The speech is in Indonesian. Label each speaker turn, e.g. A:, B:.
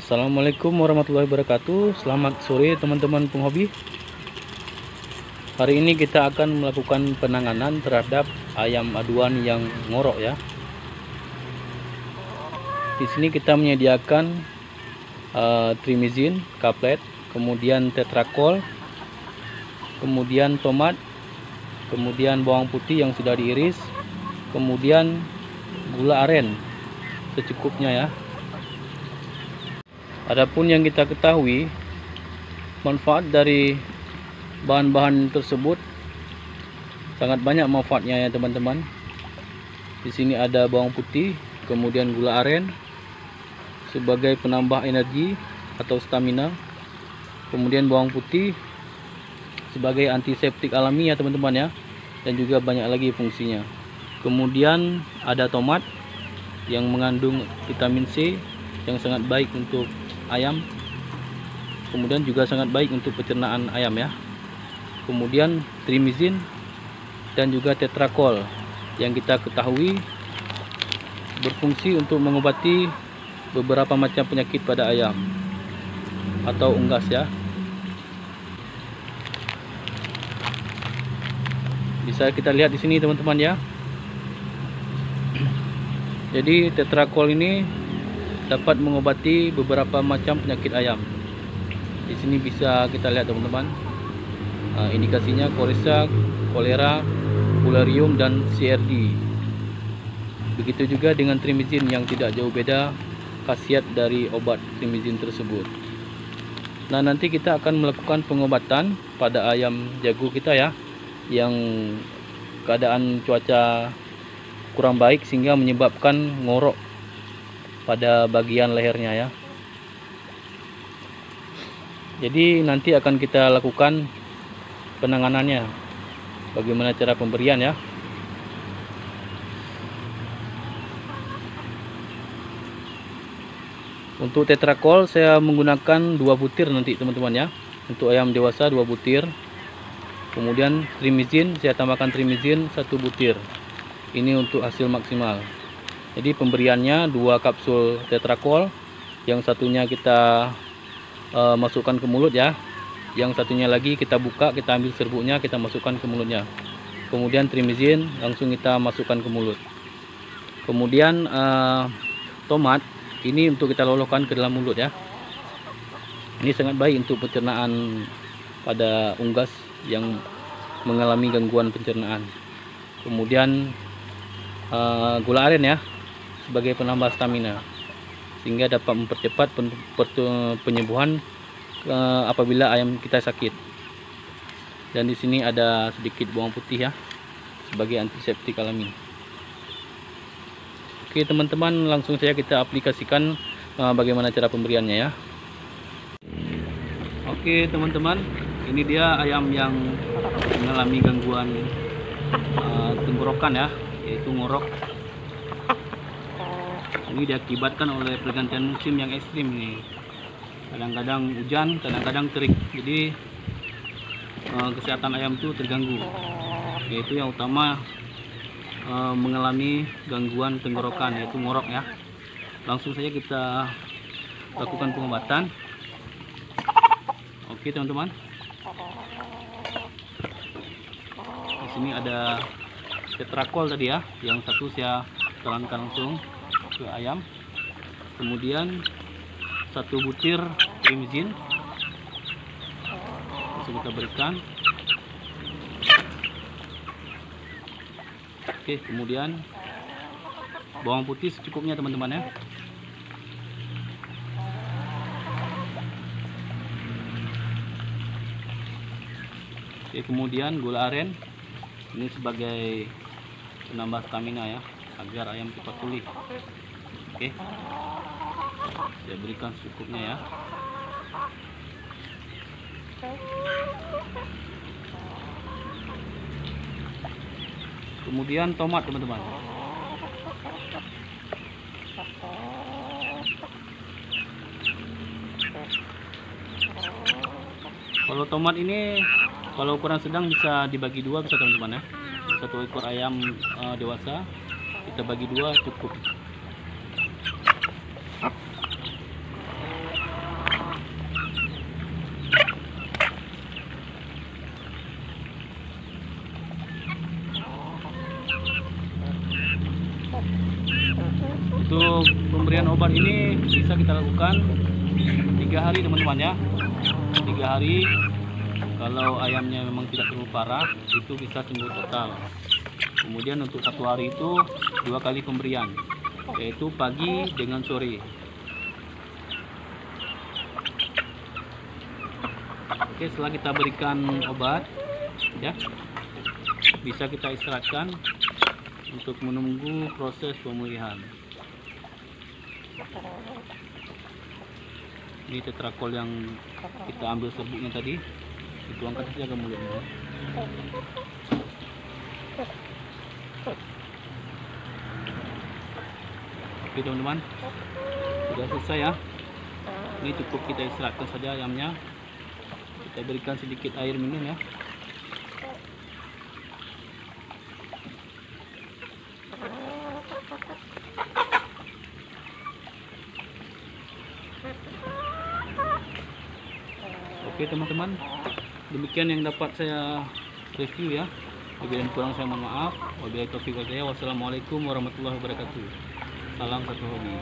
A: Assalamualaikum warahmatullahi wabarakatuh. Selamat sore teman-teman penghobi. Hari ini kita akan melakukan penanganan terhadap ayam aduan yang ngorok ya. Di sini kita menyediakan trimizin, kaplet, kemudian tetrakol, kemudian tomat, kemudian bawang putih yang sudah diiris, kemudian gula aren secukupnya ya. Adapun yang kita ketahui, manfaat dari bahan-bahan tersebut sangat banyak manfaatnya ya teman-teman. Di sini ada bawang putih, kemudian gula aren sebagai penambah energi atau stamina, kemudian bawang putih sebagai antiseptik alami ya teman-teman ya, dan juga banyak lagi fungsinya. Kemudian ada tomat yang mengandung vitamin C yang sangat baik untuk ayam, kemudian juga sangat baik untuk pencernaan ayam ya. Kemudian trimizin dan juga tetrakol yang kita ketahui berfungsi untuk mengobati beberapa macam penyakit pada ayam atau unggas ya. Bisa kita lihat di sini teman-teman ya. Jadi tetrakol ini dapat mengobati beberapa macam penyakit ayam. Di sini bisa kita lihat teman-teman, indikasinya kolesak, kolera, fularium dan CRD. Begitu juga dengan trimizin yang tidak jauh beda khasiat dari obat trimizin tersebut. Nah, nanti kita akan melakukan pengobatan pada ayam jago kita ya, yang keadaan cuaca kurang baik sehingga menyebabkan ngorok pada bagian lehernya ya. Jadi nanti akan kita lakukan penanganannya, bagaimana cara pemberian ya. Untuk tetrakol saya menggunakan 2 butir nanti teman-teman ya. Untuk ayam dewasa 2 butir. Kemudian trimizin saya tambahkan trimizin 1 butir. Ini untuk hasil maksimal. Jadi pemberiannya 2 kapsul tetrakol, yang satunya kita masukkan ke mulut ya, yang satunya lagi kita buka, kita ambil serbuknya, kita masukkan ke mulutnya. Kemudian trimizin langsung kita masukkan ke mulut. Kemudian tomat ini untuk kita lolokkan ke dalam mulut ya. Ini sangat baik untuk pencernaan pada unggas yang mengalami gangguan pencernaan. Kemudian gula aren ya sebagai penambah stamina, sehingga dapat mempercepat penyembuhan apabila ayam kita sakit. Dan di sini ada sedikit bawang putih ya sebagai antiseptik alami. Oke teman-teman, langsung saja kita aplikasikan bagaimana cara pemberiannya ya. Oke teman-teman, ini dia ayam yang mengalami gangguan tenggorokan ya, yaitu ngorok. Ini diakibatkan oleh pergantian musim yang ekstrim ini. Kadang-kadang hujan, kadang-kadang terik. Jadi kesehatan ayam itu terganggu. Yaitu yang utama mengalami gangguan tenggorokan, yaitu ngorok ya. Langsung saja kita lakukan pengobatan. Oke teman-teman. Di sini ada tetrakol tadi ya, yang satu saya telankan langsung ke ayam. Kemudian 1 butir trimizin langsung kita berikan. Oke, kemudian bawang putih secukupnya teman-teman ya. Oke, kemudian gula aren ini sebagai penambah stamina ya, agar ayam cepat pulih. Oke, saya berikan secukupnya ya. Kemudian tomat teman-teman. Kalau tomat ini kalau ukuran sedang bisa dibagi 2 bisa teman-teman ya. 1 ekor ayam dewasa kita bagi 2 cukup. obat ini bisa kita lakukan 3 hari teman-teman ya. 3 hari. Kalau ayamnya memang tidak terlalu parah, itu bisa sembuh total. Kemudian untuk 1 hari itu 2 kali pemberian, yaitu pagi dengan sore. Oke, setelah kita berikan obat ya, bisa kita istirahatkan untuk menunggu proses pemulihan. Ini tetrakol yang kita ambil serbuknya tadi, dituangkan saja ke mulutnya. Oke teman-teman, sudah selesai ya. Ini cukup kita istirahatkan saja ayamnya. Kita berikan sedikit air minum ya. Oke teman-teman, demikian yang dapat saya review ya. Lebih dan kurang saya mohon maaf. Wabillahi taufiq wal hidayah. Wassalamualaikum warahmatullahi wabarakatuh. Salam satu hobi.